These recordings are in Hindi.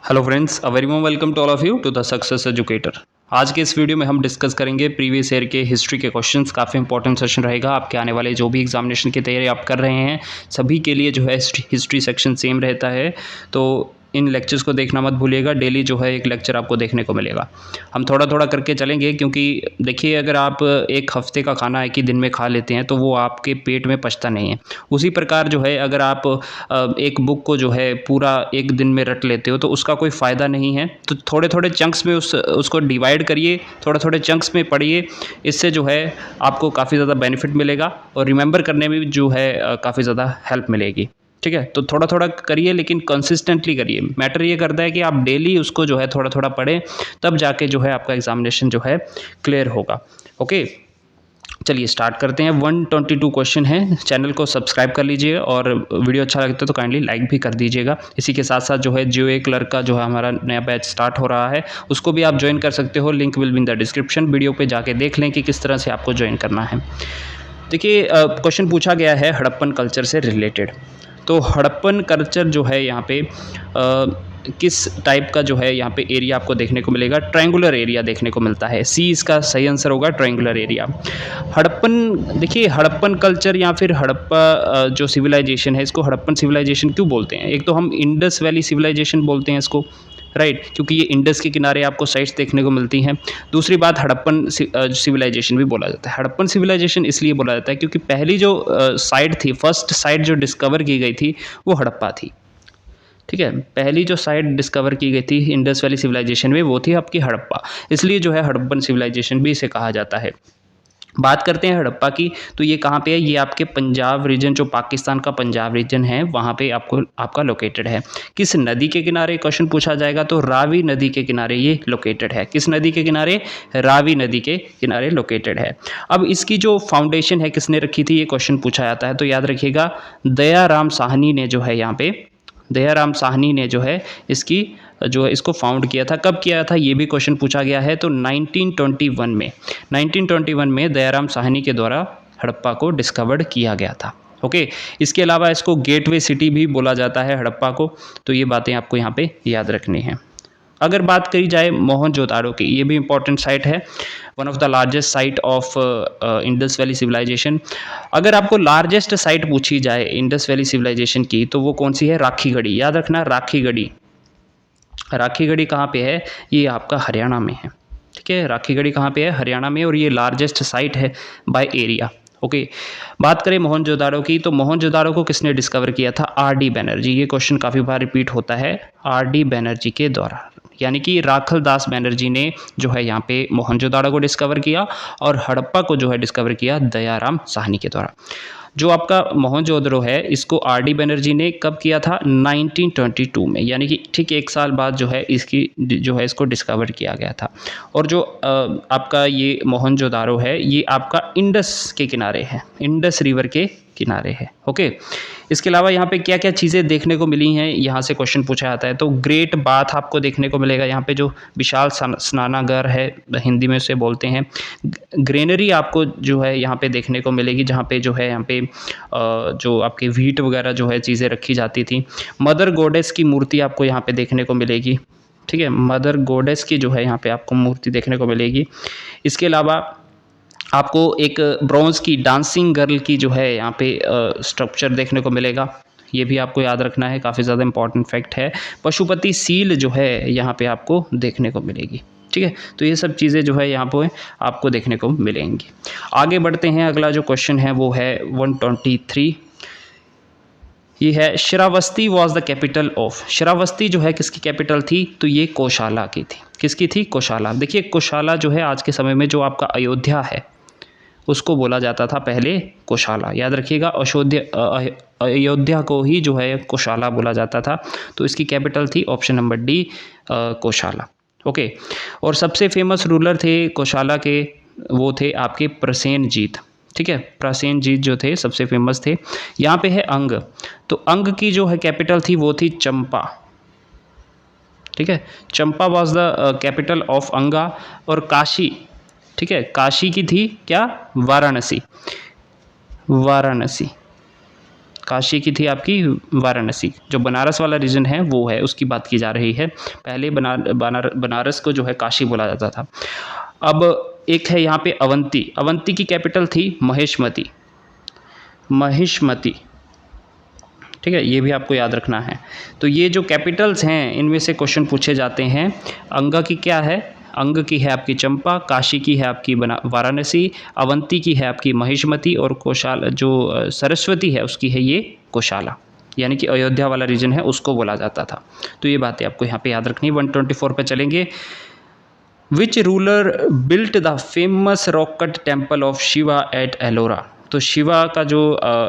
Hello friends, a very warm welcome to all of you to the success educator. आज के इस वीडियो में हम डिस्कस करेंगे प्रीवियस ईयर के हिस्ट्री के क्वेश्चंस। काफ़ी इंपॉर्टेंट सेशन रहेगा। आपके आने वाले जो भी एग्जामिनेशन की तैयारी आप कर रहे हैं सभी के लिए जो है हिस्ट्री सेक्शन सेम रहता है। तो इन लेक्चर्स को देखना मत भूलिएगा। डेली जो है एक लेक्चर आपको देखने को मिलेगा। हम थोड़ा थोड़ा करके चलेंगे, क्योंकि देखिए अगर आप एक हफ्ते का खाना एक ही दिन में खा लेते हैं तो वो आपके पेट में पचता नहीं है। उसी प्रकार जो है अगर आप एक बुक को जो है पूरा एक दिन में रट लेते हो तो उसका कोई फ़ायदा नहीं है। तो थोड़े थोड़े चंक्स में उसको डिवाइड करिए, थोड़े थोड़े चंक्स में पढ़िए। इससे जो है आपको काफ़ी ज़्यादा बेनिफिट मिलेगा और रिमेंबर करने में भी जो है काफ़ी ज़्यादा हेल्प मिलेगी। ठीक है, तो थोड़ा थोड़ा करिए लेकिन कंसिस्टेंटली करिए। मैटर ये करता है कि आप डेली उसको जो है थोड़ा थोड़ा पढ़ें, तब जाके जो है आपका एग्जामिनेशन जो है क्लियर होगा। ओके, चलिए स्टार्ट करते हैं। 122 क्वेश्चन है। चैनल को सब्सक्राइब कर लीजिए और वीडियो अच्छा लगता है तो काइंडली लाइक भी कर दीजिएगा। इसी के साथ साथ जो है जीओए क्लर्क का जो है हमारा नया बैच स्टार्ट हो रहा है, उसको भी आप ज्वाइन कर सकते हो। Link will be in the description. Video पे जाके देख लें कि किस तरह से आपको ज्वाइन करना है। देखिए क्वेश्चन पूछा गया है हड़प्पन कल्चर से रिलेटेड। तो हड़प्पन कल्चर जो है यहाँ पे किस टाइप का जो है यहाँ पे एरिया आपको देखने को मिलेगा? ट्रायंगुलर एरिया देखने को मिलता है। सी इसका सही आंसर होगा, ट्रायंगुलर एरिया। हड़प्पन, देखिए हड़प्पन कल्चर या फिर हड़प्पा जो सिविलाइजेशन है, इसको हड़प्पन सिविलाइजेशन क्यों बोलते हैं? एक तो हम इंडस वैली सिविलाइजेशन बोलते हैं इसको, राइट, क्योंकि ये इंडस के किनारे आपको साइट्स देखने को मिलती हैं। दूसरी बात, हड़प्पन सिविलाइजेशन भी बोला जाता है। हड़प्पन सिविलाइजेशन इसलिए बोला जाता है क्योंकि पहली जो साइट थी, फर्स्ट साइट जो डिस्कवर की गई थी वो हड़प्पा थी। ठीक है, पहली जो साइट डिस्कवर की गई थी इंडस वैली सिविलाइजेशन में वो थी आपकी हड़प्पा, इसलिए जो है हड़प्पन सिविलाइजेशन भी इसे कहा जाता है। बात करते हैं हड़प्पा की, तो ये कहाँ पे है? ये आपके पंजाब रीजन, जो पाकिस्तान का पंजाब रीजन है वहाँ पे आपको आपका लोकेटेड है। किस नदी के किनारे क्वेश्चन पूछा जाएगा? तो रावी नदी के किनारे ये लोकेटेड है। किस नदी के किनारे? रावी नदी के किनारे लोकेटेड है। अब इसकी जो फाउंडेशन है किसने रखी थी, ये क्वेश्चन पूछा जाता है। तो याद रखिएगा, दयाराम साहनी ने जो है यहाँ पे, दयाराम साहनी ने जो है इसकी जो है इसको फाउंड किया था। कब किया था ये भी क्वेश्चन पूछा गया है। तो 1921 में, 1921 में दयाराम साहनी के द्वारा हड़प्पा को डिस्कवर्ड किया गया था। ओके, इसके अलावा इसको गेटवे सिटी भी बोला जाता है हड़प्पा को। तो ये बातें आपको यहाँ पे याद रखनी है। अगर बात करी जाए मोहनजोदाड़ो की, ये भी इंपॉर्टेंट साइट है, one of the largest site of Indus valley civilization. अगर आपको लार्जेस्ट साइट पूछी जाए इंडस वैली सिविलाइजेशन की तो वो कौन सी है? राखीगढ़ी। याद रखना, राखीगढ़ी। राखीगढ़ी कहाँ पे है? ये आपका हरियाणा में है। ठीक है, राखीगढ़ी कहाँ पे है? हरियाणा में, और ये लार्जेस्ट साइट है बाय एरिया। ओके, बात करें मोहनजोदाड़ो की, तो मोहनजोदाड़ो को किसने डिस्कवर किया था? R D Banerjee. ये क्वेश्चन काफ़ी बार रिपीट होता है। आर डी बैनर्जी के द्वारा, यानी कि राखल दास बैनर्जी ने जो है यहाँ पे मोहनजोदाड़ो को डिस्कवर किया, और हड़प्पा को जो है डिस्कवर किया दयाराम साहनी के द्वारा। जो आपका मोहनजोदड़ो है इसको आर डी बैनर्जी ने कब किया था? 1922 में, यानी कि ठीक एक साल बाद जो है इसकी जो है इसको डिस्कवर किया गया था। और जो आपका ये मोहनजोदारो है ये आपका इंडस के किनारे है, इंडस रिवर के किनारे है। ओके, इसके अलावा यहाँ पे क्या क्या चीज़ें देखने को मिली हैं, यहाँ से क्वेश्चन पूछा जाता है। तो ग्रेट बाथ आपको देखने को मिलेगा यहाँ पे, जो विशाल स्नानागार है, हिंदी में उसे बोलते हैं। ग्रेनरी आपको जो है यहाँ पे देखने को मिलेगी, जहाँ पे जो है यहाँ पे जो आपके व्हीट वगैरह जो है चीज़ें रखी जाती थी। मदर गॉडेस की मूर्ति आपको यहाँ पे देखने को मिलेगी। ठीक है, मदर गॉडेस की जो है यहाँ पे आपको मूर्ति देखने को मिलेगी। इसके अलावा आपको एक ब्रॉन्ज की डांसिंग गर्ल की जो है यहाँ पे स्ट्रक्चर देखने को मिलेगा। ये भी आपको याद रखना है, काफ़ी ज़्यादा इंपॉर्टेंट फैक्ट है। पशुपति सील जो है यहाँ पे आपको देखने को मिलेगी। ठीक है, तो ये सब चीज़ें जो है यहाँ पे आपको देखने को मिलेंगी। आगे बढ़ते हैं, अगला जो क्वेश्चन है वो है 123। ये है, Shravasti was the capital of. Shravasti जो है किसकी कैपिटल थी? तो ये कोशाला की थी। किसकी थी? कोशाला। देखिए कोशाला जो है आज के समय में जो आपका अयोध्या है उसको बोला जाता था पहले कोशाला। याद रखिएगा, अयोध्या को ही जो है कोशाला बोला जाता था। तो इसकी कैपिटल थी ऑप्शन नंबर डी, कोशाला। ओके, और सबसे फेमस रूलर थे कोशाला के, वो थे आपके प्रसेनजीत। ठीक है, प्रसेनजीत जो थे सबसे फेमस थे। यहाँ पे है अंग, तो अंग की जो है कैपिटल थी वो थी चंपा। ठीक है, चंपा वॉज द कैपिटल ऑफ अंगा। और काशी, ठीक है, काशी की थी क्या? वाराणसी। वाराणसी, काशी की थी आपकी वाराणसी। जो बनारस वाला रीजन है वो है, उसकी बात की जा रही है। पहले बनारस को जो है काशी बोला जाता था। अब एक है यहाँ पे अवंती। अवंती की कैपिटल थी महिष्मती। महिष्मती, ठीक है, ये भी आपको याद रखना है। तो ये जो कैपिटल्स हैं इनमें से क्वेश्चन पूछे जाते हैं। अंग की क्या है? अंग की है आपकी चंपा, काशी की है आपकी वाराणसी, अवंती की है आपकी महिष्मती, और कोशाला जो सरस्वती है उसकी है ये कोशाला, यानी कि अयोध्या वाला रीजन है उसको बोला जाता था। तो ये बातें आपको यहाँ पे याद रखनी। 124 पे चलेंगे। Which ruler built the famous rock cut temple of Shiva at Ellora? तो शिवा का जो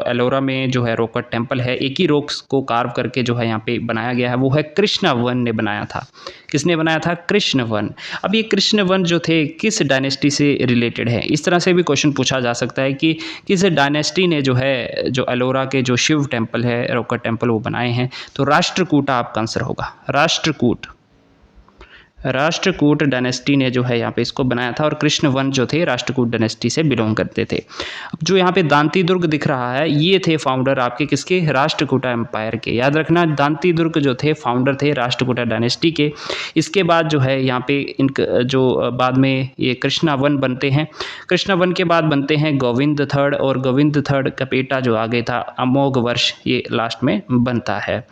एलोरा में जो है रॉक कट टेम्पल है, एक ही रॉक को कार्व करके जो है यहाँ पे बनाया गया है, वो है कृष्णवन ने बनाया था। किसने बनाया था? कृष्णवन। अब ये कृष्णवन जो थे किस डायनेस्टी से रिलेटेड है? इस तरह से भी क्वेश्चन पूछा जा सकता है कि किस डायनेस्टी ने जो है जो एलोरा के जो शिव टेम्पल है, रॉक कट टेम्पल, वो बनाए हैं। तो राष्ट्रकूटा आपका आंसर होगा। राष्ट्रकूट डायनेस्टी ने जो है यहाँ पे इसको बनाया था, और कृष्णवन जो थे राष्ट्रकूट डायनेस्टी से बिलोंग करते थे। अब जो यहाँ पे दांती दुर्ग दिख रहा है, ये थे फाउंडर आपके किसके? राष्ट्रकूटा एम्पायर के। याद रखना, दांती दुर्ग जो थे फाउंडर थे राष्ट्रकूटा डायनेस्टी के। इसके बाद जो है यहाँ पे जो बाद में ये कृष्णवन बनते हैं। कृष्णवन के बाद बनते हैं गोविंद थर्ड, और गोविंद थर्ड का बेटा जो आगे था अमोघ वर्ष, ये लास्ट में बनता है।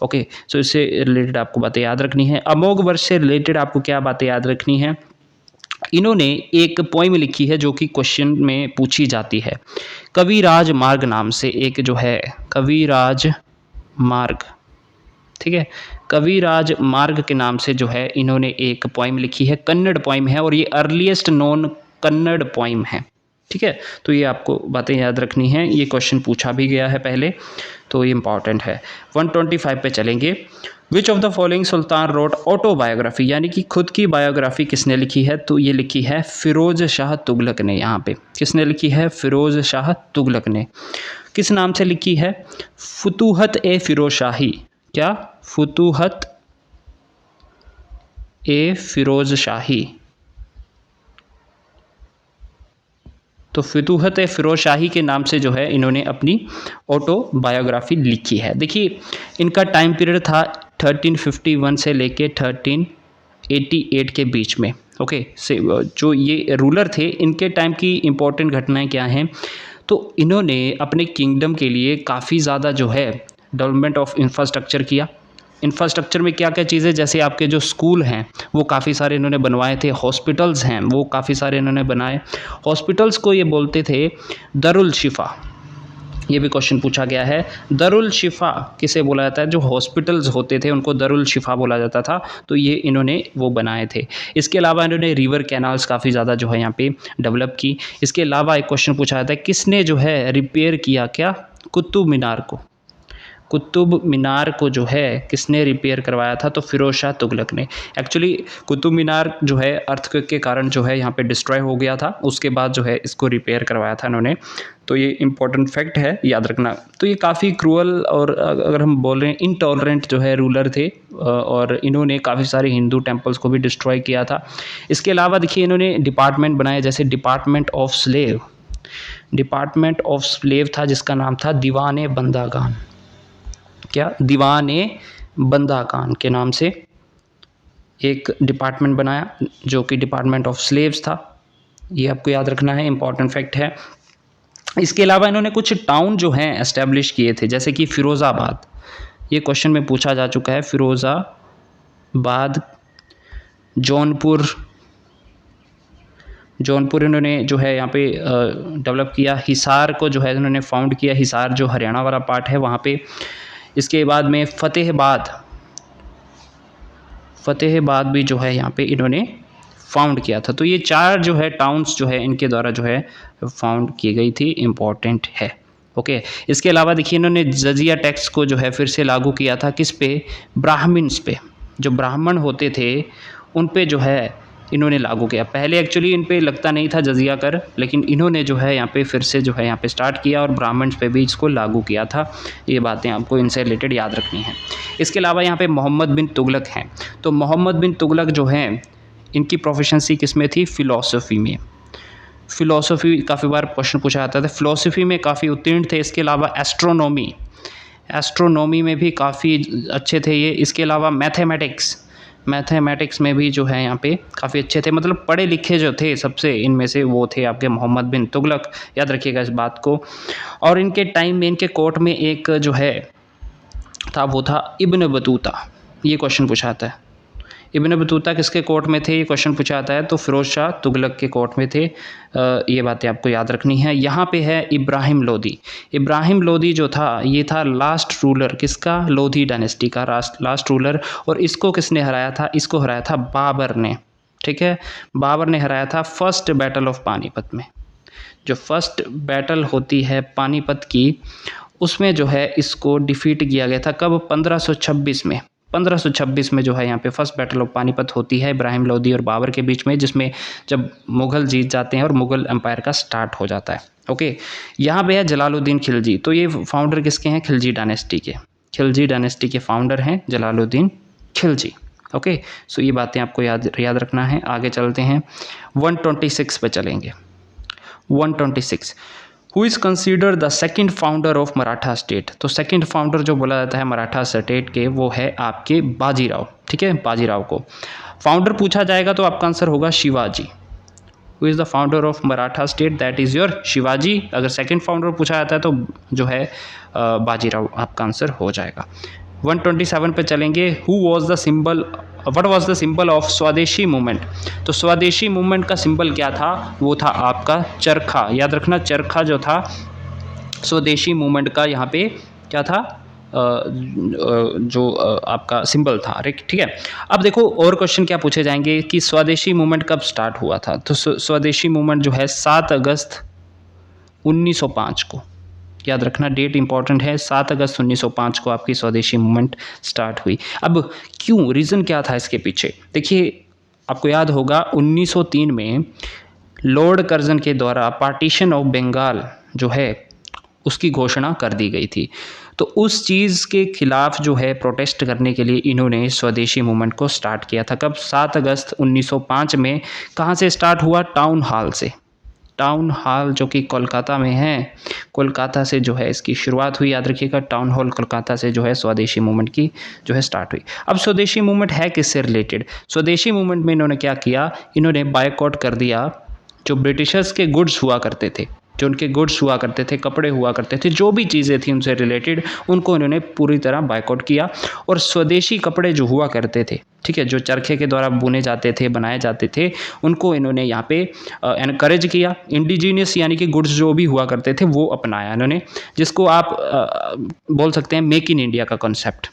ओके, सो इससे रिलेटेड आपको बातें याद रखनी है। अमोघ वर्ष से रिलेटेड आपको क्या बातें याद रखनी है? इन्होंने एक पोइम लिखी है जो कि क्वेश्चन में पूछी जाती है। कविराज मार्ग नाम से एक जो है कविराज मार्ग, ठीक है, कविराज मार्ग के नाम से जो है इन्होंने एक पोइम लिखी है। कन्नड़ पोइम है और ये अर्लीस्ट नोन कन्नड़ पोइम है, ठीक है। तो ये आपको बातें याद रखनी हैं, ये क्वेश्चन पूछा भी गया है पहले, तो ये इंपॉर्टेंट है। 125 पे चलेंगे। Which of the following sultan wrote autobiography, यानी कि खुद की बायोग्राफी किसने लिखी है? तो ये लिखी है फिरोज शाह तुगलक ने। यहाँ पे किसने लिखी है? फिरोज शाह तुगलक ने। किस नाम से लिखी है? फुतूहत ए फिरोज शाही। क्या? फुतूहत ए फिरोज शाही। तो फुतूहत फिरोज शाही के नाम से जो है इन्होंने अपनी ऑटोबायोग्राफी लिखी है। देखिए, इनका टाइम पीरियड था 1351 से लेके 1388 के बीच में। ओके, से जो ये रूलर थे इनके टाइम की इम्पोर्टेंट घटनाएं क्या हैं? तो इन्होंने अपने किंगडम के लिए काफ़ी ज़्यादा जो है डेवलपमेंट ऑफ इंफ्रास्ट्रक्चर किया। इंफ्रास्ट्रक्चर में क्या क्या चीज़ें, जैसे आपके जो स्कूल हैं वो काफ़ी सारे इन्होंने बनवाए थे, हॉस्पिटल्स हैं वो काफ़ी सारे इन्होंने बनाए। हॉस्पिटल्स को ये बोलते थे दरुल शिफा, ये भी क्वेश्चन पूछा गया है। दरुल शिफा किसे बोला जाता है? जो हॉस्पिटल्स होते थे उनको दरुल शिफा बोला जाता था, तो ये इन्होंने वो बनाए थे। इसके अलावा इन्होंने रिवर कैनाल्स काफ़ी ज़्यादा जो है यहाँ पे डेवलप की। इसके अलावा एक क्वेश्चन पूछा जाता है किसने जो है रिपेयर किया क्या? कुतुब मीनार को। कुतुब मीनार को जो है किसने रिपेयर करवाया था? तो फिरोज शाह तुगलक ने। एक्चुअली कुतुब मीनार जो है अर्थक्वेक के कारण जो है यहाँ पे डिस्ट्रॉय हो गया था, उसके बाद जो है इसको रिपेयर करवाया था इन्होंने। तो ये इंपॉर्टेंट फैक्ट है, याद रखना। तो ये काफ़ी क्रूअल और अगर हम बोल रहे हैं इनटॉलरेंट जो है रूलर थे, और इन्होंने काफ़ी सारे हिंदू टेम्पल्स को भी डिस्ट्रॉय किया था। इसके अलावा देखिए इन्होंने डिपार्टमेंट बनाए, जैसे department of slave. Department of slave था जिसका नाम था दीवान बंदा खान। क्या? दीवान बंदा खान के नाम से एक डिपार्टमेंट बनाया जो कि डिपार्टमेंट ऑफ स्लेव्स था। ये आपको याद रखना है, इंपॉर्टेंट फैक्ट है। इसके अलावा इन्होंने कुछ टाउन जो हैं एस्टैब्लिश किए थे, जैसे कि फिरोज़ाबाद। ये क्वेश्चन में पूछा जा चुका है। फिरोज़ाबाद, जौनपुर इन्होंने जो है यहाँ पे डेवलप किया। हिसार को जो है इन्होंने फाउंड किया, हिसार जो हरियाणा वाला पार्ट है वहाँ पे। इसके बाद में फतेहाबाद भी जो है यहाँ पे इन्होंने फाउंड किया था। तो ये 4 जो है टाउन्स जो है इनके द्वारा जो है फाउंड की गई थी, इम्पॉर्टेंट है। ओके, इसके अलावा देखिए इन्होंने जजिया टैक्स को जो है फिर से लागू किया था। किस पे? ब्राह्मण्स पे। जो ब्राह्मण होते थे उन पे जो है इन्होंने लागू किया। पहले एक्चुअली इन पे लगता नहीं था जजिया कर, लेकिन इन्होंने जो है यहाँ पे फिर से जो है यहाँ पे स्टार्ट किया और ब्राह्मण्स पे भी इसको लागू किया था। ये बातें आपको इनसे रिलेटेड याद रखनी है। इसके अलावा यहाँ पे मोहम्मद बिन तुगलक हैं। तो मोहम्मद बिन तुगलक जो हैं इनकी प्रोफेशंसी किस में थी? फ़िलॉसफी में। फ़िलॉसफी काफ़ी बार क्वेश्चन पूछा जाता था, फ़िलॉसफी में काफ़ी उत्तीर्ण थे। इसके अलावा एस्ट्रोनॉमी, एस्ट्रोनॉमी में भी काफ़ी अच्छे थे ये। इसके अलावा मैथमेटिक्स में भी जो है यहाँ पे काफ़ी अच्छे थे, मतलब पढ़े लिखे जो थे सबसे इनमें से वो थे आपके मोहम्मद बिन तुगलक, याद रखिएगा इस बात को। और इनके टाइम में इनके कोर्ट में एक जो है था वो था इब्न बतूता। ये क्वेश्चन पूछा आता है, इब्न बतूता किसके कोर्ट में थे, ये क्वेश्चन पूछा आता है, तो फ़िरोज़ शाह तुगलक के कोर्ट में थे। ये बातें आपको याद रखनी है। यहाँ पे है इब्राहिम लोदी। इब्राहिम लोदी जो था ये था लास्ट रूलर किसका, लोधी डायनेस्टी का लास्ट रूलर। और इसको किसने हराया था, इसको हराया था बाबर ने। ठीक है, बाबर ने हराया था फर्स्ट बैटल ऑफ पानीपत में। जो फर्स्ट बैटल होती है पानीपत की, उसमें जो है इसको डिफीट किया गया था। कब, 1526 में। 1526 में जो है यहाँ पे फर्स्ट बैटल ऑफ पानीपत होती है इब्राहिम लोदी और बाबर के बीच में, जिसमें जब मुग़ल जीत जाते हैं और मुग़ल एम्पायर का स्टार्ट हो जाता है। ओके, यहाँ पे है जलालुद्दीन खिलजी। तो ये फाउंडर किसके हैं, खिलजी डायनेस्टी के। खिलजी डायनेस्टी के फाउंडर हैं जलालुद्दीन खिलजी। ओके, सो ये बातें आपको याद रखना है। आगे चलते हैं, 126 पे चलेंगे। 126, who is consider the second founder of Maratha state. तो सेकंड फाउंडर जो बोला जाता है मराठा स्टेट के, वो है आपके बाजीराव। ठीक है, बाजीराव को फाउंडर पूछा जाएगा तो आपका आंसर होगा Shivaji. Who is the founder of Maratha state, that is your Shivaji. अगर सेकंड फाउंडर पूछा जाता है तो जो है बाजीराव आपका आंसर हो जाएगा। 127 पे चलेंगे, what was the symbol of स्वदेशी मूवमेंट। तो स्वदेशी मूवमेंट का सिंबल क्या था, वो था आपका चरखा। याद रखना, चरखा जो था स्वदेशी मूवमेंट का यहाँ पे क्या था, जो आपका सिंबल था। ठीक है, अब देखो और क्वेश्चन क्या पूछे जाएंगे कि स्वदेशी मूवमेंट कब स्टार्ट हुआ था। तो स्वदेशी मूवमेंट जो है 7 अगस्त 1905 को, याद रखना डेट इंपॉर्टेंट है, 7 अगस्त 1905 को आपकी स्वदेशी मूवमेंट स्टार्ट हुई। अब क्यों, रीज़न क्या था इसके पीछे, देखिए आपको याद होगा 1903 में लॉर्ड कर्जन के द्वारा पार्टीशन ऑफ बंगाल जो है उसकी घोषणा कर दी गई थी। तो उस चीज़ के खिलाफ जो है प्रोटेस्ट करने के लिए इन्होंने स्वदेशी मूवमेंट को स्टार्ट किया था। कब, 7 अगस्त 1905 में। कहाँ से स्टार्ट हुआ, टाउन हॉल से। टाउन हॉल जो कि कोलकाता में है, कोलकाता से जो है इसकी शुरुआत हुई। याद रखिएगा, टाउन हॉल कोलकाता से जो है स्वदेशी मूवमेंट की जो है स्टार्ट हुई। अब स्वदेशी मूवमेंट है किससे रिलेटेड, स्वदेशी मूवमेंट में इन्होंने क्या किया, इन्होंने बायकॉट कर दिया जो ब्रिटिशर्स के गुड्स हुआ करते थे, जो उनके गुड्स हुआ करते थे, कपड़े हुआ करते थे, जो भी चीज़ें थी उनसे रिलेटेड, उनको इन्होंने पूरी तरह बायकॉट किया। और स्वदेशी कपड़े जो हुआ करते थे, ठीक है, जो चरखे के द्वारा बुने जाते थे, बनाए जाते थे, उनको इन्होंने यहाँ पे एनकरेज किया। इंडिजीनियस यानी कि गुड्स जो भी हुआ करते थे वो अपनाया इन्होंने, जिसको आप बोल सकते हैं मेक इन इंडिया का कॉन्सेप्ट,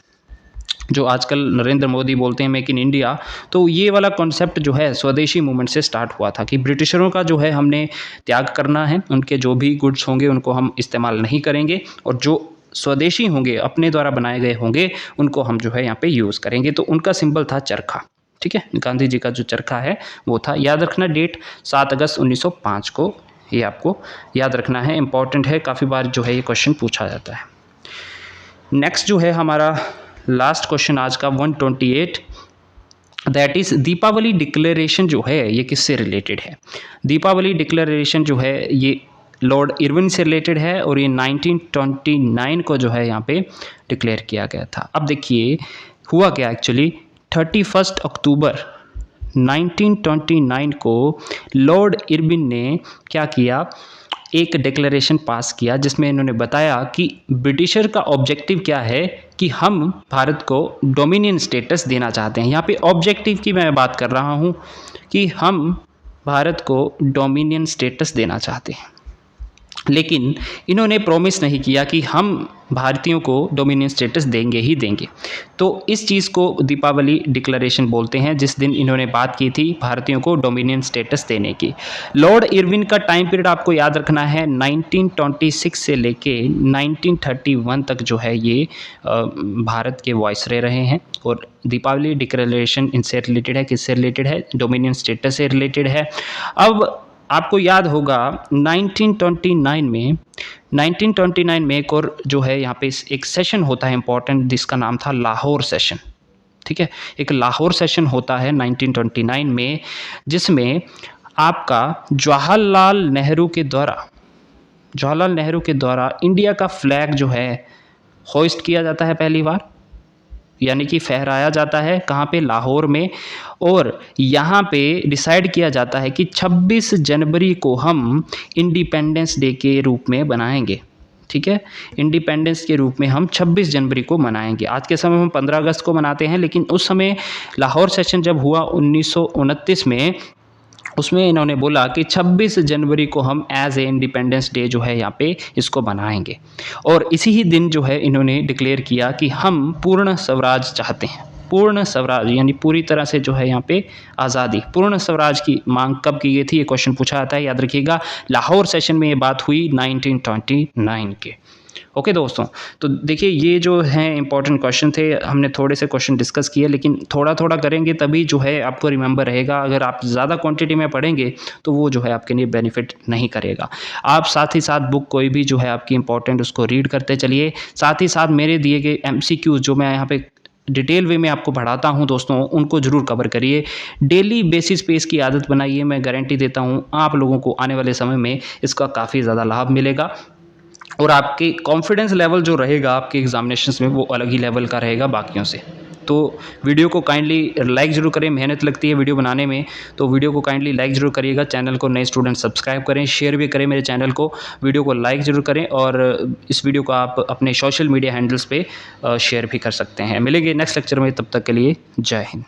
जो आजकल नरेंद्र मोदी बोलते हैं मेक इन इंडिया। तो ये वाला कॉन्सेप्ट जो है स्वदेशी मूवमेंट से स्टार्ट हुआ था कि ब्रिटिशरों का जो है हमने त्याग करना है, उनके जो भी गुड्स होंगे उनको हम इस्तेमाल नहीं करेंगे, और जो स्वदेशी होंगे, अपने द्वारा बनाए गए होंगे, उनको हम जो है यहाँ पे यूज़ करेंगे। तो उनका सिंबल था चरखा। ठीक है, गांधी जी का जो चरखा है वो था। याद रखना डेट 7 अगस्त 1905 को, ये आपको याद रखना है, इंपॉर्टेंट है, काफ़ी बार जो है ये क्वेश्चन पूछा जाता है। नेक्स्ट जो है हमारा लास्ट क्वेश्चन आज का 128, दैट इज़ दीपावली डिक्लेरेशन जो है ये किससे रिलेटेड है। दीपावली डिक्लेरेशन जो है ये लॉर्ड इरविन से रिलेटेड है और ये 1929 को जो है यहाँ पे डिक्लेयर किया गया था। अब देखिए हुआ क्या एक्चुअली, 31 अक्टूबर 1929 को लॉर्ड इरविन ने क्या किया, एक डिक्लेरेशन पास किया जिसमें इन्होंने बताया कि ब्रिटिशर का ऑब्जेक्टिव क्या है कि हम भारत को डोमिनियन स्टेटस देना चाहते हैं। यहाँ पे ऑब्जेक्टिव की मैं बात कर रहा हूँ कि हम भारत को डोमिनियन स्टेटस देना चाहते हैं, लेकिन इन्होंने प्रॉमिस नहीं किया कि हम भारतीयों को डोमिनियन स्टेटस देंगे ही देंगे। तो इस चीज़ को दीपावली डिक्लेरेशन बोलते हैं, जिस दिन इन्होंने बात की थी भारतीयों को डोमिनियन स्टेटस देने की। लॉर्ड इरविन का टाइम पीरियड आपको याद रखना है 1926 से लेके 1931 तक जो है ये भारत के वॉइसरॉय रहे हैं। और दीपावली डिक्लेरेशन इनसे रिलेटेड है, किससे रिलेटेड है, डोमिनियन स्टेटस से रिलेटेड है। अब आपको याद होगा 1929 में एक और जो है यहाँ पे एक सेशन होता है इंपॉर्टेंट, जिसका नाम था लाहौर सेशन। ठीक है, एक लाहौर सेशन होता है 1929 में, जिसमें आपका जवाहरलाल नेहरू के द्वारा इंडिया का फ्लैग जो है होइस्ट किया जाता है पहली बार, यानी कि फहराया जाता है कहाँ पे, लाहौर में। और यहाँ पे डिसाइड किया जाता है कि 26 जनवरी को हम इंडिपेंडेंस डे के रूप में बनाएंगे। ठीक है, इंडिपेंडेंस के रूप में हम 26 जनवरी को मनाएंगे। आज के समय में हम 15 अगस्त को मनाते हैं, लेकिन उस समय लाहौर सेशन जब हुआ 1929 में, उसमें इन्होंने बोला कि 26 जनवरी को हम एज ए इंडिपेंडेंस डे जो है यहाँ पे इसको मनाएंगे। और इसी ही दिन जो है इन्होंने डिक्लेयर किया कि हम पूर्ण स्वराज चाहते हैं। पूर्ण स्वराज यानी पूरी तरह से जो है यहाँ पे आज़ादी, पूर्ण स्वराज की मांग कब की गई थी, ये क्वेश्चन पूछा जाता है, याद रखिएगा। लाहौर सेशन में ये बात हुई 1929 के। ओके दोस्तों, तो देखिए ये जो हैं इंपॉर्टेंट क्वेश्चन थे, हमने थोड़े से क्वेश्चन डिस्कस किए, लेकिन थोड़ा थोड़ा करेंगे तभी जो है आपको रिमेंबर रहेगा। अगर आप ज़्यादा क्वांटिटी में पढ़ेंगे तो वो जो है आपके लिए बेनिफिट नहीं करेगा। आप साथ ही साथ बुक कोई भी जो है आपकी इंपॉर्टेंट उसको रीड करते चलिए। साथ ही साथ मेरे दिए गए MCQs जो मैं यहाँ पे डिटेल वे में आपको पढ़ाता हूँ दोस्तों, उनको ज़रूर कवर करिए। डेली बेसिस पे इसकी आदत बनाइए। मैं गारंटी देता हूँ आप लोगों को आने वाले समय में इसका काफ़ी ज़्यादा लाभ मिलेगा, और आपके कॉन्फिडेंस लेवल जो रहेगा आपके एग्जामिनेशंस में वो अलग ही लेवल का रहेगा बाकियों से। तो वीडियो को काइंडली लाइक ज़रूर करें, मेहनत लगती है वीडियो बनाने में, तो वीडियो को काइंडली लाइक ज़रूर करिएगा। चैनल को नए स्टूडेंट सब्सक्राइब करें, शेयर भी करें मेरे चैनल को, वीडियो को लाइक ज़रूर करें, और इस वीडियो को आप अपने सोशल मीडिया हैंडल्स पे शेयर भी कर सकते हैं। मिलेंगे नेक्स्ट लेक्चर में, तब तक के लिए जय हिंद।